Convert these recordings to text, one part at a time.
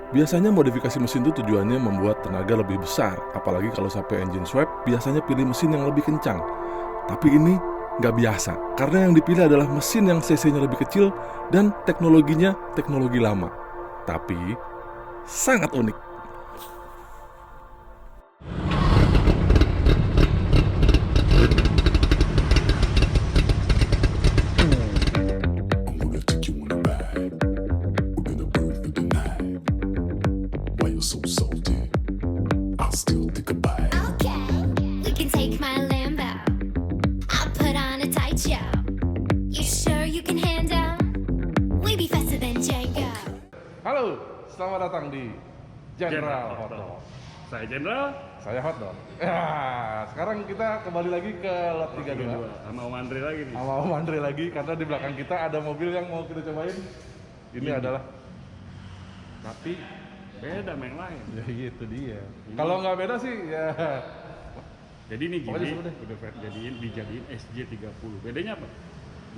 Biasanya modifikasi mesin itu tujuannya membuat tenaga lebih besar, apalagi kalau sampai engine swap biasanya pilih mesin yang lebih kencang. Tapi ini nggak biasa, karena yang dipilih adalah mesin yang cc-nya lebih kecil dan teknologinya teknologi lama. Tapi sangat unik. I'm gonna take you on a ride. We're gonna burn through the night. Why you so salty? I'll still take a bite. Okay, we can take my Lambo. I'll put on a tight show. You sure you can handle? We be faster than Django. Halo, selamat datang di General Hotdog. Saya Jenderal Saya Hotdog. Ya, sekarang kita kembali lagi ke lot 32 sama Om Andre lagi nih. sama Om Andre lagi karena di belakang kita ada mobil yang mau kita cobain. Ini adalah tapi Beda sama yang lain. ya itu dia. Kalau nggak beda sih ya Jadi ini Pokoknya gini, seru deh. udah dijadiin SJ30. Bedanya apa?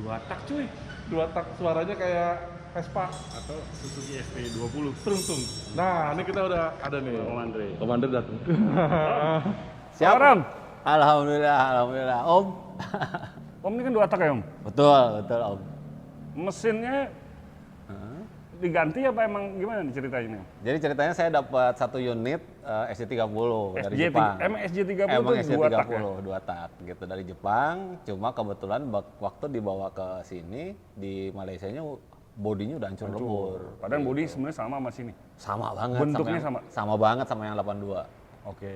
2 tak cuy, dua tak suaranya kayak Vespa atau Suzuki ST20. tung. Nah, ini kita udah ada nih. Om Andre. Om Andre datang. Siap, Ram. Alhamdulillah, Om. Om ini kan 2 tak ya, Om? Betul, Om. Mesinnya diganti apa emang gimana nih ceritanya? Om? Jadi ceritanya saya dapat satu unit SJ30 dari Jepang. Emang SJ30 Emang itu 2 tak ya? SJ30 2 tak gitu dari Jepang. Cuma kebetulan waktu dibawa ke sini di Malaysianya bodinya udah hancur lebur. Padahal bodi sebenarnya sama sama sini. Sama banget. Bentuknya sama. Sama banget sama yang 82. Oke.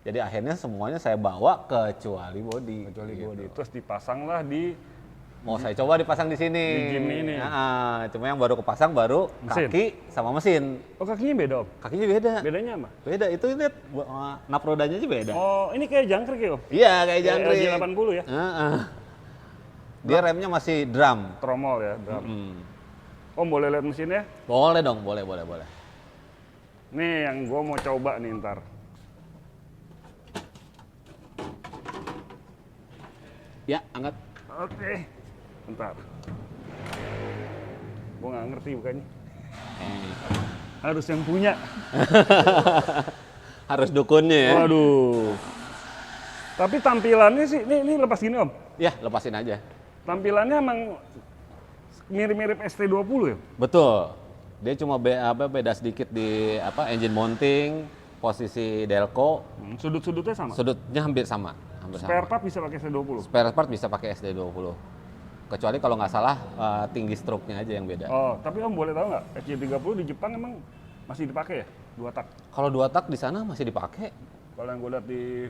Jadi akhirnya semuanya saya bawa kecuali bodi. Kecuali gitu. bodi. Terus dipasanglah di Mau saya coba dipasang di sini. Di Jim ini. Cuma yang baru kepasang baru Mesin. kaki sama mesin. Oh, kakinya beda, Om? Kakinya beda. Bedanya apa? Beda, itu lihat nap rodanya aja beda. Oh, ini kayak jangkrik ya, Om? Iya, kayak jangkrik. LJ80 ya? Dia remnya masih drum. Tromol ya, drum. Om boleh lihat mesinnya? Boleh dong, boleh. Nih yang gue mau coba nih ntar. Ya, angkat. Oke, bentar. Gue nggak ngerti bukannya. Harus yang punya. Harus dukunnya ya. Waduh. Tapi tampilannya sih, ini lepas gini Om. Ya, lepasin aja. Tampilannya emang mirip-mirip ST20 ya? Betul. Dia cuma beda sedikit di engine mounting, posisi delco, Sudut-sudutnya sama? sudutnya hampir sama. Spare part bisa pakai ST20? Spare part bisa pakai SD20. Kecuali kalau nggak salah tinggi stroke-nya aja yang beda. Oh, tapi Om boleh tahu nggak, SJ30 di Jepang emang masih dipakai ya? 2 tak? Kalau 2 tak di sana masih dipakai. Kalau yang gue lihat di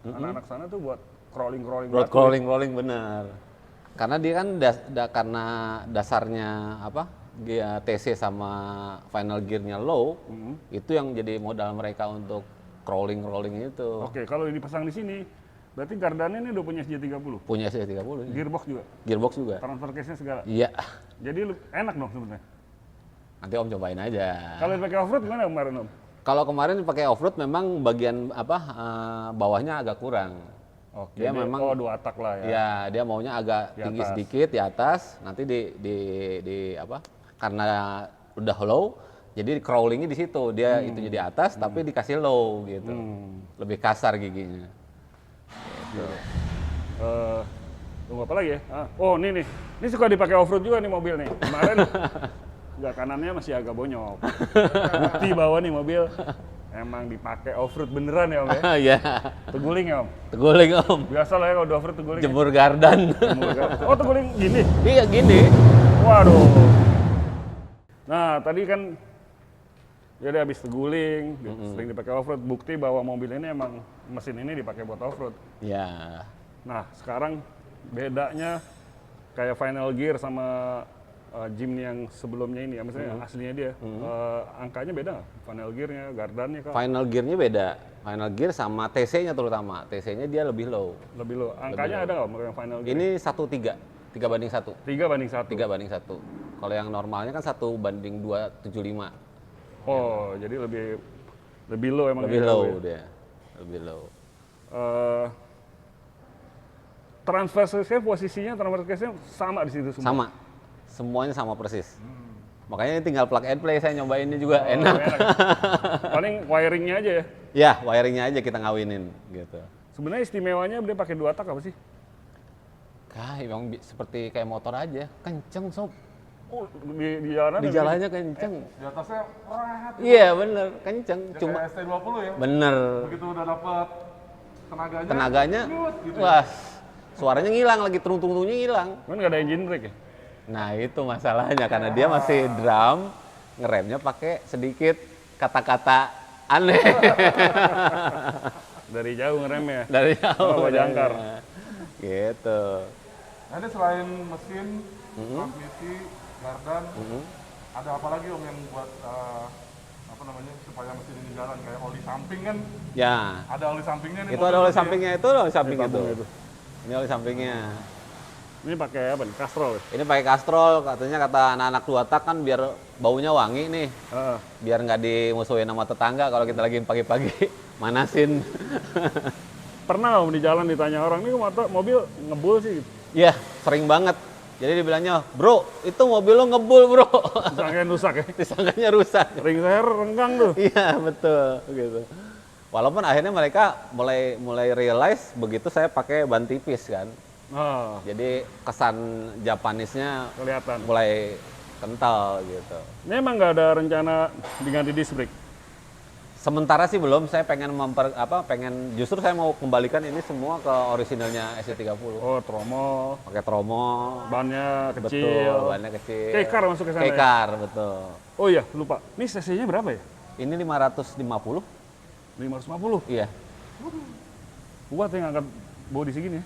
anak-anak sana tuh buat crawling-crawling Road batu. crawling bener. Karena dia kan karena dasarnya TC sama final gearnya low, itu yang jadi modal mereka untuk crawling itu. Oke, kalau dipasang di sini, berarti gardannya ini udah punya SJ30? Punya SC30 ya. Gearbox juga? Gearbox juga. Transfer case-nya segala? Iya. Jadi enak dong sebenarnya. Nanti Om cobain aja. Kalau dipakai off-road gimana kemarin Om? Kalau kemarin pakai off-road memang bagian bawahnya agak kurang. Oke, Dia memang 2 tak lah ya? Ya, dia maunya agak Di tinggi atas. sedikit di atas, nanti karena udah low, jadi crawlingnya di situ, dia itunya di atas, tapi dikasih low gitu, lebih kasar giginya. Gitu. Tunggu apa lagi ya? Oh ini nih, ini suka dipakai off-road juga nih mobil nih. Kemarin nggak kanannya masih agak bonyok. Bukti bahwa nih mobil emang dipakai off-road beneran ya Om ya? Ya, Teguling ya Om? teguling Om, Biasa lah ya kalau udah off-road teguling. jemur gardan. Oh teguling gini? Iya gini. Waduh. Nah tadi kan dia habis teguling, sering dipakai off-road. Bukti bahwa mobil ini emang mesin ini dipakai buat off-road. Ya, Nah sekarang bedanya kayak final gear sama Jimny yang sebelumnya ini ya, misalnya aslinya dia, angkanya beda nggak? Final gearnya, gardannya kah? final gearnya beda. Final gear sama TC-nya terutama, TC-nya dia lebih low. Lebih low. Angkanya ada nggak yang final gear? Ini 1:3, 3:1. 3:1. 3:1. Kalau yang normalnya kan 1:275. Oh, jadi lebih low emang. Lebih ya, low ya? dia. Lebih low. Transfer case posisinya transfer case-nya sama di situ semua. Sama. Semuanya sama persis. Makanya tinggal plug and play, saya nyobain ini juga enak. Enak. Paling wiringnya aja ya. Ya, wiringnya aja kita ngawinin gitu. Sebenarnya istimewanya dia pakai 2 tak apa sih? Emang seperti kayak motor aja, kenceng sob. Oh, di jalanan. Di jalannya kenceng. Di atasnya rehat. Iya bener, kenceng. Ya, Cuma kayak ST20 ya. bener. Begitu udah dapet tenaganya. Tenaganya, gitu. wah, suaranya ngilang lagi, tung-tung-tungnya ngilang. Kan nggak ada engine brake ya? Nah itu masalahnya karena dia masih drum, ngeremnya pakai sedikit kata-kata aneh. Dari jauh ngeremnya. Dari jauh. Oh, jangkar. Gitu. Nah, ini selain mesin, transmisi, gardan, ada apa lagi Om yang buat apa namanya supaya mesin ini jalan, kayak oli samping kan? Ya, Ada oli sampingnya nih. itu mobil ada oli berarti ya? sampingnya, itu oli samping itu. tabung itu. Ini oli sampingnya. Ini pakai apa nih? Castrol ya? Ini pakai Castrol, katanya kata anak-anak 2 tak kan biar baunya wangi nih. Heeh. Biar nggak dimusuhin sama tetangga kalau kita lagi pagi-pagi manasin. Pernah Om di jalan ditanya orang, ini mobil ngebul sih. Iya, sering banget. Jadi dibilangnya, bro, itu mobil lo ngebul bro. Disangkain rusak ya? Disangkanya rusak. Ring saya renggang tuh. Iya, betul. Gitu. Walaupun akhirnya mereka mulai realize begitu saya pakai ban tipis kan. Nah, Jadi kesan Japanisnya kelihatan. mulai kental gitu. Ini emang nggak ada rencana diganti disc brake? Sementara sih belum, saya pengen justru saya mau kembalikan ini semua ke orisinalnya SC30. Oh, tromo, Pakai tromo, bannya kecil. betul, bannya kecil. K-car masuk ke sana ya? K-car, betul. Oh iya, lupa. Ini cc-nya berapa ya? Ini 550, 550. iya. Kuat ya ngangkat bodi segini ya?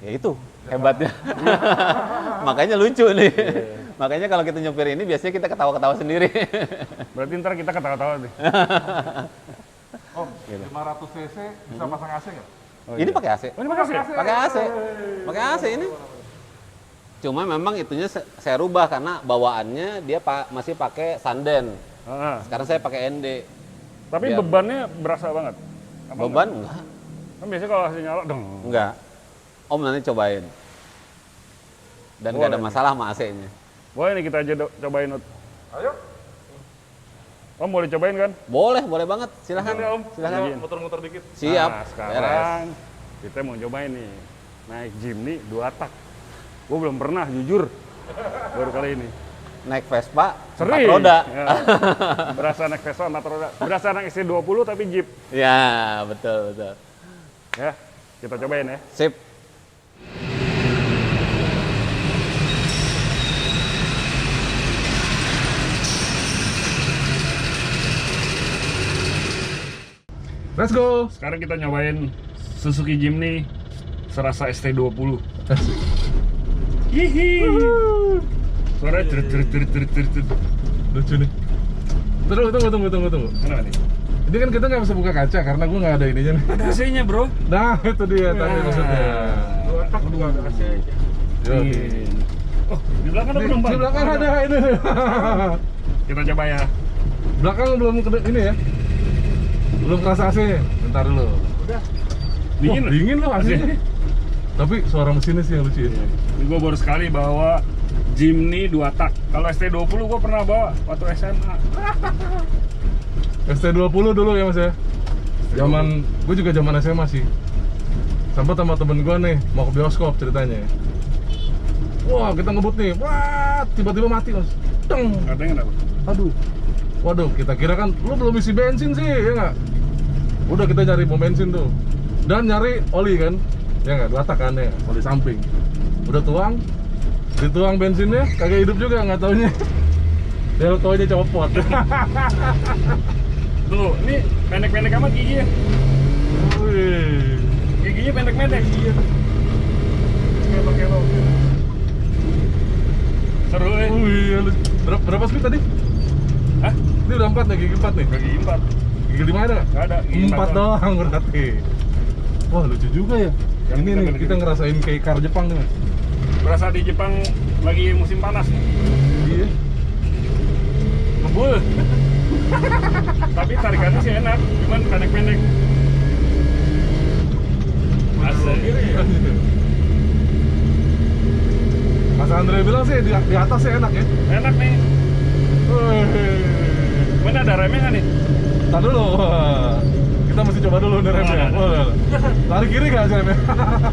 Ya itu hebatnya. Makanya lucu nih. Makanya kalau kita nyupir ini biasanya kita ketawa-ketawa sendiri. Berarti ntar kita ketawa-ketawa nih. Om, 500 cc bisa pasang AC nggak? Oh, Ini iya. pakai AC. Oh, ini pakai AC? Pakai AC. Pakai AC ini. Cuma memang itunya saya rubah karena bawaannya dia masih pakai Sanden. Ah, Sekarang saya pakai ND. tapi Biar- bebannya berasa banget. Apa Beban enggak? enggak? Kan biasanya kalau AC nyala, dong. Enggak. Om nanti cobain. Dan nggak ada Boleh. masalah sama AC-nya. Boleh nih kita aja cobain. Ut. Ayo, Om boleh cobain kan? Boleh banget. Silahkan. Ini, Om. Silahkan. Izin. muter-muter dikit. Siap. Nah, Beres. sekarang kita mau cobain nih. Naik Jimny 2 tak. Gue belum pernah, jujur. Baru kali ini. Naik Vespa, 4 Sering. roda. Ya. Berasa naik Vespa 4 roda. Berasa naik SC20 tapi Jeep. Ya, betul. Ya, kita cobain ya. Sip. Let's go. Sekarang kita nyobain Suzuki Jimny serasa ST20. Hihi. Suaranya trit. Lucu nih. Tunggu. Kenapa nih? Ini kan kita nggak bisa buka kaca karena gue nggak ada ininya nih. Ada AC-nya bro. Nah, itu dia tadi maksudnya. Dua tak kedua ada AC. Yoi. Oh, di belakang ada penumpang. Di belakang ada ini. Kita coba ya. Belakang belum ini ya. Belum kerasa AC-nya. Bentar dulu. Dingin loh. Dingin loh AC-nya. Tapi suara mesinnya sih yang lucu ya. Ini gue baru sekali bawa Jimny 2 tak. Kalau ST20 gue pernah bawa waktu SMA. ST20 dulu ya Mas ya. Zaman gue juga zaman SMA sih. Sampai sama temen gue nih mau ke bioskop ceritanya. Wah, kita ngebut nih. Wah, tiba-tiba mati, Mas. Deng. Katanya kenapa? Aduh. Waduh, kita kira kan lu belum isi bensin sih, ya nggak? Udah kita nyari pom bensin tuh. Dan nyari oli kan. Ya nggak, 2 tak kan ya, oli samping. Udah tuang, dituang bensinnya, kagak hidup juga nggak taunya. Deltonya copot. Tuh, ini pendek-pendek amat giginya. Wih. Giginya pendek-pendek. Iya. Kelo-kelo. Seru ya. Wih, berapa speed tadi? Hah? Ini udah 4 nih, gigi 4 nih. Gigi 4. Gigi 5 ada nggak? Nggak ada, gigi 4 4 doang berarti. Wah, lucu juga ya. Yang Ini nih, pendek-pendek kita ini. ngerasain kayak car Jepang nih, Mas. Berasa di Jepang lagi musim panas. Iya. Ngebul. Tapi tarikannya sih enak, cuman pendek-pendek. Asik. Mas Andre bilang sih di atas sih enak ya. Enak nih. Mana ada remnya nggak nih? Tar dulu. Kita mesti coba dulu nih remnya. Lari kiri nggak sih remnya?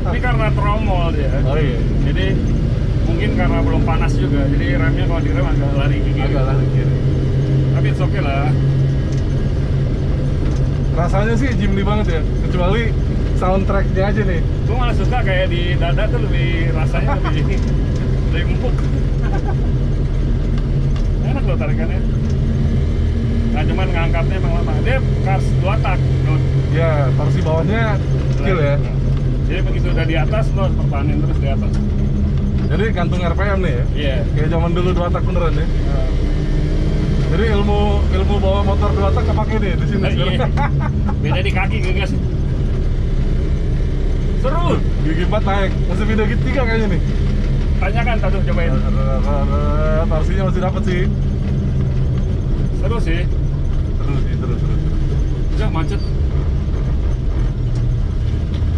Ini karena tromol dia. Oh iya. Jadi mungkin karena belum panas juga. Jadi remnya kalau direm agak lari ke kiri. Agak lari kiri. Tapi it's okay lah. Rasanya sih Jimny banget ya, kecuali soundtracknya aja nih. Gue malah suka kayak di dada tuh lebih rasanya lebih empuk. Enak loh tarikannya. Nah cuman ngangkatnya emang lama. Dia cars 2 tak. Ya, torsi bawahnya kecil ya. Jadi begitu udah di atas lo harus pertahanin terus di atas. Jadi gantung RPM nih ya. Iya. Kayak zaman dulu 2 tak beneran ya. Jadi ilmu bawa motor 2 tak kepake nih di sini. Iya. Beda di kaki gegas. Seru. Gigi 4 naik, masih beda gigi 3 kayaknya nih. Tanyakan tadi cobain. Torsinya masih dapet sih. Seru sih. Terus. Udah macet.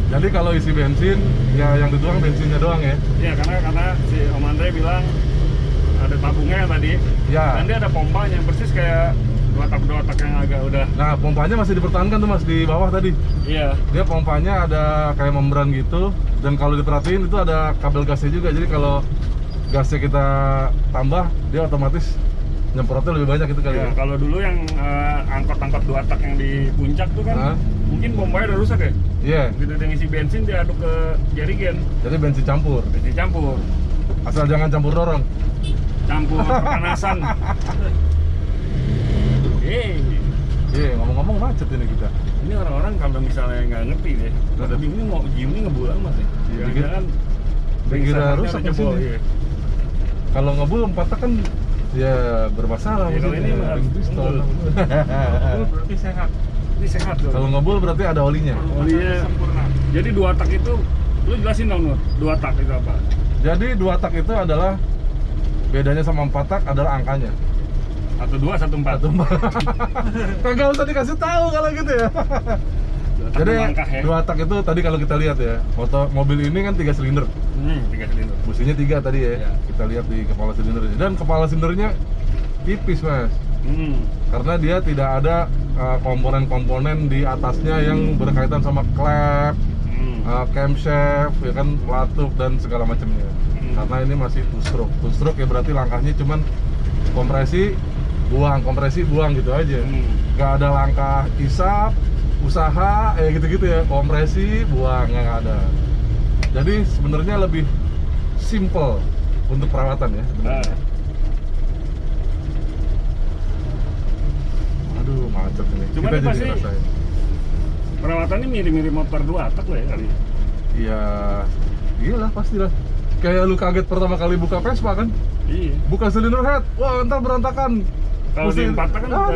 Jadi kalau isi bensin, ya yang dituang bensinnya doang ya. Iya karena si Om Andre bilang ada tabungnya tadi. Ya. Dan dia ada pompanya persis kayak 2 tak yang agak udah. Nah, pompanya masih dipertahankan tuh Mas di bawah tadi. Iya. Dia pompanya ada kayak membran gitu, dan kalau diperhatiin itu ada kabel gasnya juga. Jadi kalau gasnya kita tambah, dia otomatis nyemprotnya lebih banyak gitu kali Ya, ya. kalau dulu yang angkot-angkot 2 tak yang di puncak tuh kan Hah? mungkin pompanya udah rusak ya. Iya. Begitu dia ngisi bensin dia aduk ke jerigen, Jadi bensin campur. bensin campur, Asal jangan campur dorong. campur kepanasan. Iya, ngomong-ngomong macet ini kita. Ini orang-orang kalau misalnya nggak ngerti deh, Kenapa? tapi ini mau Jimny ngebulang mas ya. Iya, Jangan-jangan Dikira sahamnya rusak ada jebol, mesinnya. iya. Kalau ngebul 4 tak kan ya bermasalah. Ya, kalau ini mesinnya. harus Pistol. ngebul. Berarti sehat. Ini sehat loh. Kalau ngebul berarti ada olinya. Olinya sempurna. Jadi 2 tak itu, lu jelasin dong Nur, 2 tak itu apa? Jadi 2 tak itu adalah bedanya sama 4 tak adalah angkanya. 1, 2, 1, 4. Kagak usah dikasih tahu kalau gitu ya. Jadi 2 tak itu tadi kalau kita lihat ya, mobil ini kan 3 silinder. 3 silinder. Businya 3 tadi ya. Iya. Kita lihat di kepala silindernya. Dan kepala silindernya tipis Mas. Karena dia tidak ada komponen-komponen di atasnya yang berkaitan sama klep, camshaft, ya kan, pelatuk dan segala macamnya. Karena ini masih two stroke. Two stroke ya berarti langkahnya cuman kompresi, buang gitu aja. Nggak ada langkah isap, usaha, gitu-gitu ya. Kompresi, buang, nggak ada. Jadi sebenarnya lebih simple untuk perawatan ya. Sebenarnya. Aduh, macet ini. Cuman Kita ini jadi pasti- rasain. Perawatannya mirip-mirip motor 2 tak lah ya kali. Iya, iyalah pastilah. Kayak lu kaget pertama kali buka Vespa kan? Iya. Buka silinder head, wah ntar berantakan. Kalau di 4 tak kan udah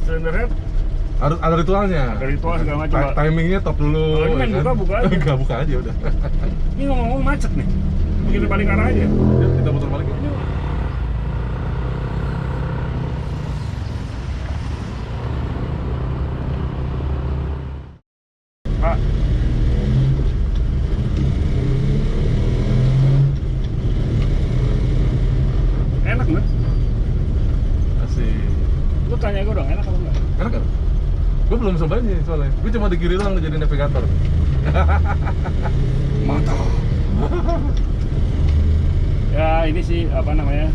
silinder head, Harus ada ritualnya. ada ritual segala macam. Pak. Timingnya top dulu. Kalau ini main ya kan? buka aja. Enggak, buka aja udah. Ini ngomong-ngomong macet nih. Begitu balik arah aja. Yuk, kita putar balik yuk. Pak. Enak nggak? Asik. Lu tanya gue dong, enak apa enggak? Enak kan? Gue belum cobain nih soalnya. Gue cuma di kiri doang jadi navigator. Mata. Ya ini sih apa namanya?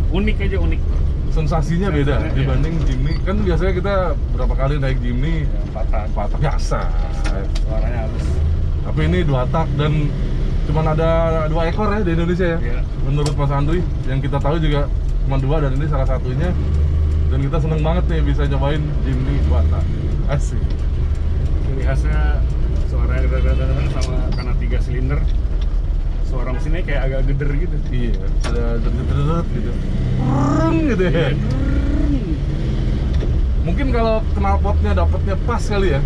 Unik aja unik. Sensasinya beda Sensasinya, dibanding Jimny. Kan biasanya kita berapa kali naik Jimny, Ya, 4 tak. 4 tak biasa. Suaranya halus. Tapi ini 2 tak dan cuman ada 2 ekor ya di Indonesia ya. Iya. Menurut Mas Andri, yang kita tahu juga cuma 2 dan ini salah satunya. Dan kita seneng banget nih bisa nyobain Jimny 2 tak. Asik. Ciri khasnya suara sama karena 3 silinder. Suara mesinnya kayak agak geder gitu. Iya, ada deret gitu. Rung gitu ya. Mungkin kalau knalpotnya dapatnya pas kali ya.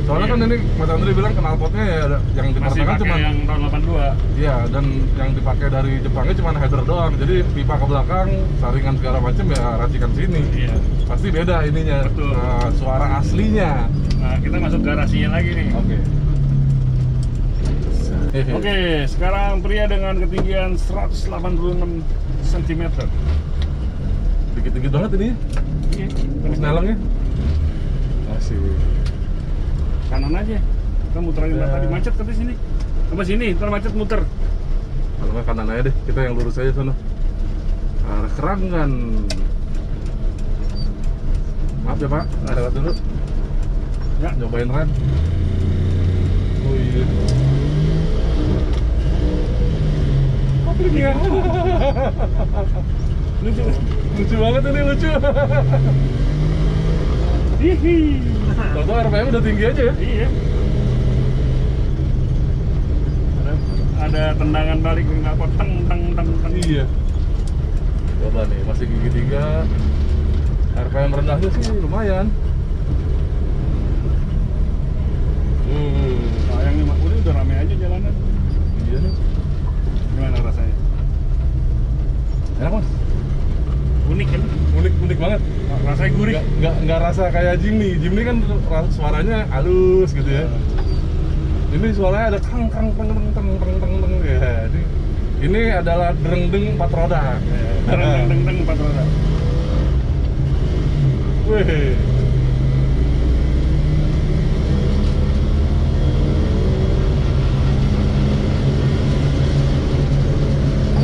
Soalnya Iya. kan ini Mas Andri bilang knalpotnya ya yang Masih dipertahankan pakai cuma yang tahun 82. iya, dan yang dipakai dari Jepangnya cuma header doang. Jadi pipa ke belakang, saringan segala macam ya racikan sini. Iya. Pasti beda ininya. Betul. Suara aslinya. Nah, kita masuk garasinya lagi nih. Oke. Oke, sekarang pria dengan ketinggian 186 cm. Dikit-dikit banget ini. Iya. Senelangnya. Masih. Kanan aja. Kita muterin Ya. tadi macet ke sini. Apa sini? Ntar macet muter. Kalau nggak kanan aja deh, kita yang lurus aja sana. Arah Keranggan. Maaf ya Pak, lewat dulu. Ya. Nyobain rem. Oh iya. Kopliknya. Lucu. Lucu banget ini, lucu. Hihi. Tahu RPM udah tinggi aja ya. Iya. Ada tendangan balik apa teng teng teng teng. Iya. Coba nih, masih gigi 3. RPM rendahnya sih lumayan. Sayang nih, Mak. Udah rame aja jalanan. Iya nih. Gimana rasanya? Enak Mas. Unik kan? Unik banget. Rasanya gurih. Nggak rasa kayak Jimny. Jimny kan suaranya halus gitu ya. Ini suaranya ada kang kang teng teng teng teng teng teng ya. Ini adalah dereng deng 4 roda. Teng teng teng 4 roda. Wih.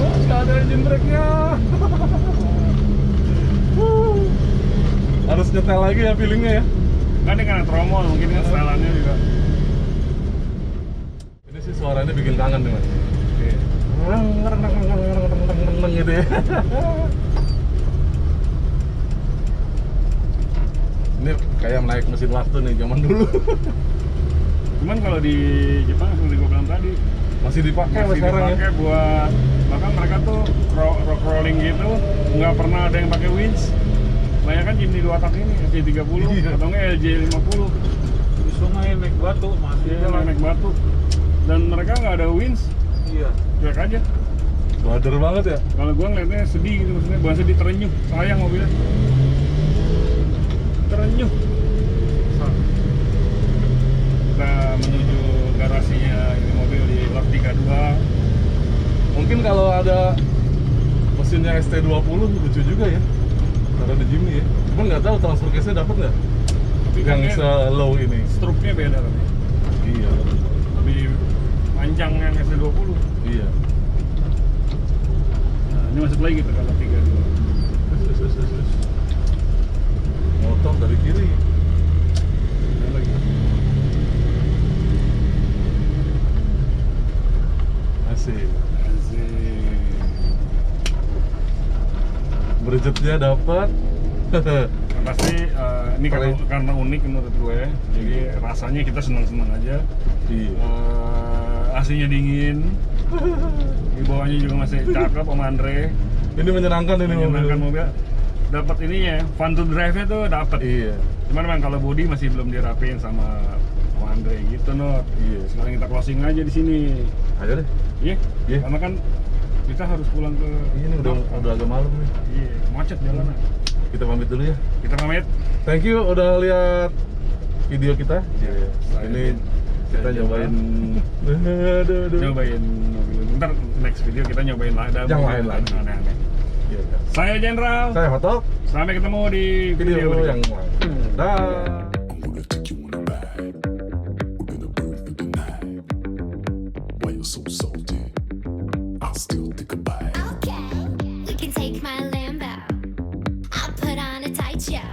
Oh, nggak ada engine brake-nya. Harus nyetel lagi ya feelingnya ya. Kan ini karena tromol, mungkin kan setelannya juga. Ini sih suaranya bikin kangen nih Mas. Oke. Gitu ya. Ini kayak naik mesin waktu nih zaman dulu. Cuman kalau di Jepang seperti gue bilang tadi Masih dipakai masih sekarang ya. dipakai buat, bahkan mereka tuh rock rolling gitu nggak pernah ada yang pakai winch. Banyak kan Jimny 2 tak ini LJ30 Iya. atau nggak LJ50 Di sungai naik batu masih dia naik batu dan mereka nggak ada winch, Iya. cuek aja. Bader banget ya. Kalau gua ngeliatnya sedih gitu, maksudnya bukan sedih, terenyuh, sayang mobilnya terenyuh. Kita menuju garasinya ini mobil di Lot 32. Mungkin kalau ada mesinnya ST20 lucu juga ya. Karena ada Jimny ya. Cuman nggak tahu transfer case-nya dapat nggak? Yang kayaknya se-low ini. struknya beda kan, Iya. lebih panjang yang ST20. Iya. Nah, ini masuk lagi tuh kalau 32. Motor dari kiri. Ini lagi. Asik. Berjetnya dapat. Yang pasti ini karena unik menurut gue, jadi rasanya kita senang-senang aja. Iya. AC-nya dingin, di bawahnya juga masih cakep Om Andre, Ini menyenangkan ini menyenangkan mobil. mobil. Dapat ininya, fun to drive-nya tuh dapat. Iya. Cuman memang kalau body masih belum dirapiin sama Om Andre gitu no. Iya. Sekarang kita closing aja di sini. Ayo deh. Iya. Iya. Karena kan kita harus pulang ke. Ini udah agak malam nih. Iya, macet jalanan. Kita pamit dulu ya. Kita pamit. Thank you udah lihat video kita. Saya- Ini kita saya nyobain. Aduh. Nyobain mobil. Ntar next video kita nyobain ada Yang mobil lain lagi. aneh-aneh. Iya. Saya Jenderal. Saya Hotok. Sampai ketemu di Video berikutnya. yang lain. Dah. I'm gonna take you on a ride. We're gonna burn through the night. Why you're so salty? I'll still take a bite. Okay, you can take my Lambo. I'll put on a tight show.